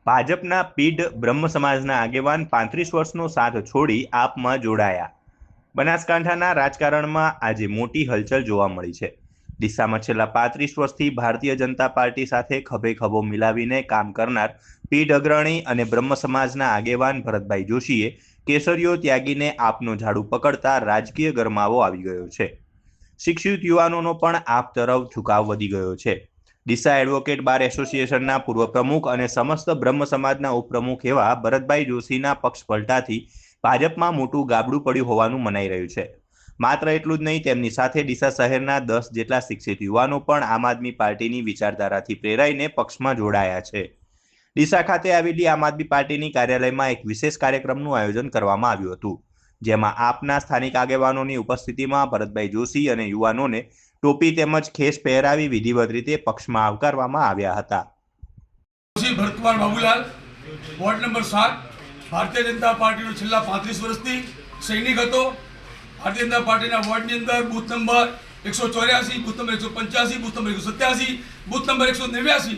ભાજપના પીઢ બ્રહ્મ સમાજના આગેવાન 35 વર્ષનો સાથ છોડી આપમાં જોડાયા। બનાસકાંઠાના રાજકારણમાં આજે મોટી હલચલ જોવા મળી છે। ડીસામાં છેલ્લા 35 વર્ષથી ભારતીય જનતા પાર્ટી સાથે ખભે ખભો મિલાવીને કામ કરનાર પીઢ અગ્રણી અને બ્રહ્મ સમાજના આગેવાન ભરતભાઈ જોશીએ કેસરીઓ ત્યાગીને આપનો ઝાડુ પકડતા રાજકીય ગરમાવો આવી ગયો છે। શિક્ષિત યુવાનોનો પણ આપ તરફ ઝુકાવ વધી ગયો છે। ડીસા એડવોકેટ બાર એસોસિએશનના પૂર્વ પ્રમુખ અને સમસ્ત બ્રહ્મ સમાજના ઉપપ્રમુખ એવા ભરતભાઈ જોશીના પક્ષ પલટાથી ભાજપમાં મોટું ગાબડું પડ્યું હોવાનું મનાઈ રહ્યું છે। માત્ર એટલું જ નહીં, તેમની સાથે ડીસા શહેરના 10 જેટલા શિક્ષિત યુવાનો પણ આમ આદમી પાર્ટીની વિચારધારાથી પ્રેરાઈને પક્ષમાં જોડાયા છે। ડીસા ખાતે આવેલી આમ આદમી પાર્ટીની કાર્યાલયમાં એક વિશેષ કાર્યક્રમનું આયોજન કરવામાં આવ્યું હતું, જેમાં આપના સ્થાનિક આગેવાનોની ઉપસ્થિતિમાં ભરતભાઈ જોશી અને યુવાનોને ટોપી તેમજ ખેસ પહેરાવી વિધિવત રીતે પક્ષમાં આવકારવામાં આવ્યા હતા। ભરતકુમાર બાબુલાલ, વોર્ડ નંબર 7, ભારતીય જનતા પાર્ટીનો છેલ્લા 35 વર્ષથી સૈનિક હતો। ભારતીય જનતા પાર્ટીના વોર્ડની અંદર booth number 184, booth number 185, booth number 187, booth number 189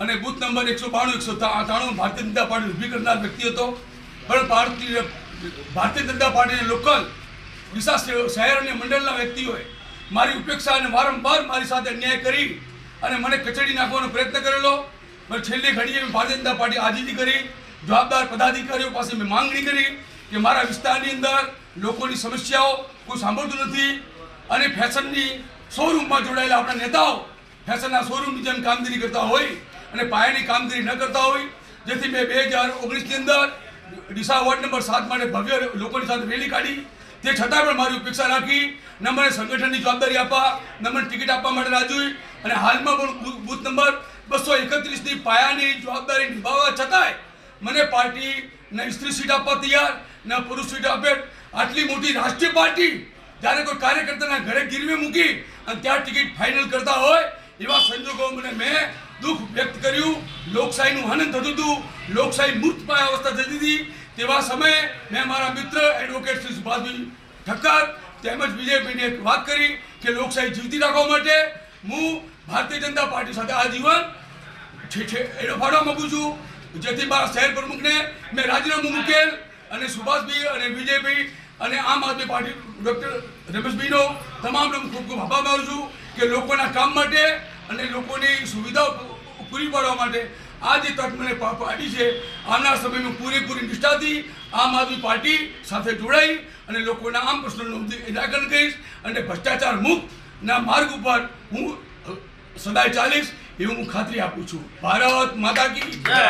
અને booth number 192, 193 Bharatiya Janata party ઊભી કરનાર વ્યક્તિ હતો। પણ ભારતીય જનતા પાર્ટીના લોકલ ડીસા શહેર અને મંડળના વ્યક્તિઓએ મારી ઉપેક્ષા અને વારંવાર મારી સાથે અન્યાય કરી અને મને કચડી નાખવાનો પ્રયત્ન કરેલો। પણ છેલ્લી ઘડીએ મેં ભારતીય જનતા પાર્ટી આજીજી કરી, જવાબદાર પદાધિકારીઓ પાસે મેં માંગણી કરી કે મારા વિસ્તારની અંદર લોકોની સમસ્યાઓ કોઈ સાંભળતું નથી અને ફેશનની શોરૂમમાં જોડાયેલા આપણા નેતાઓ ફેશનના શોરૂમની જેમ કામગીરી કરતા હોય અને પાયાની કામગીરી ન કરતા હોય, જેથી મેં 2019ની અંદર ડીસા વોર્ડ નંબર 7 માટે ભવ્ય લોકોની સાથે રેલી કાઢી। તે છતાં પણ મારી ઉપેક્ષા રાખી, ન મને સંગઠનની જવાબદારી આપવા, ન મને ટિકિટ આપવા માટે રાજી અને હાલમાં પણ બૂથ નંબર 231ની પાયાની જવાબદારી નિભાવવા છતાંય મને પાર્ટી ન સ્ત્રી સીટ આપવા તૈયાર, ન પુરુષ સીટ આપે। આટલી મોટી રાષ્ટ્રીય પાર્ટી જ્યારે કોઈ કાર્યકર્તાના ઘરે ગીરવે મૂકી અને ત્યાં ટિકિટ ફાઇનલ કરતા હોય એવા સંજોગોમાં મેં દુઃખ વ્યક્ત કર્યું। લોકશાહીનું હનન થતું હતું, લોકશાહી મૂર્તપાય અવસ્થા થતી હતી। તેવા સમયે મેં મારા મિત્ર એડવોકેટ શ્રી સુભાષભાઈ ઠક્કર તેમજ બીજેપીને એક વાત કરી કે લોકશાહી જીવતી રાખવા માટે હું ભારતીય જનતા પાર્ટી સાથે આજીવન એનો ફાળો માગું છું, જેથી મારા શહેર પ્રમુખને મેં રાજીનામું મૂકેલ અને સુભાષભાઈ અને બીજેપી અને આમ આદમી પાર્ટી ડૉક્ટર રમેશભાઈનો તમામને ખૂબ ખૂબ આભાર માનું છું કે લોકોના કામ માટે અને લોકોની સુવિધાઓ પૂરી પાડવા માટે આ જે તક મને પાડી છે, આવનાર સમયમાં પૂરેપૂરી નિષ્ઠાથી આમ આદમી પાર્ટી સાથે જોડાઈ અને લોકોના આમ પ્રશ્નોનું નિરાકરણ કરીશ અને ભ્રષ્ટાચાર મુક્તના માર્ગ ઉપર હું સદાય ચાલીશ એવું હું ખાતરી આપું છું। ભારત માતા કી જય।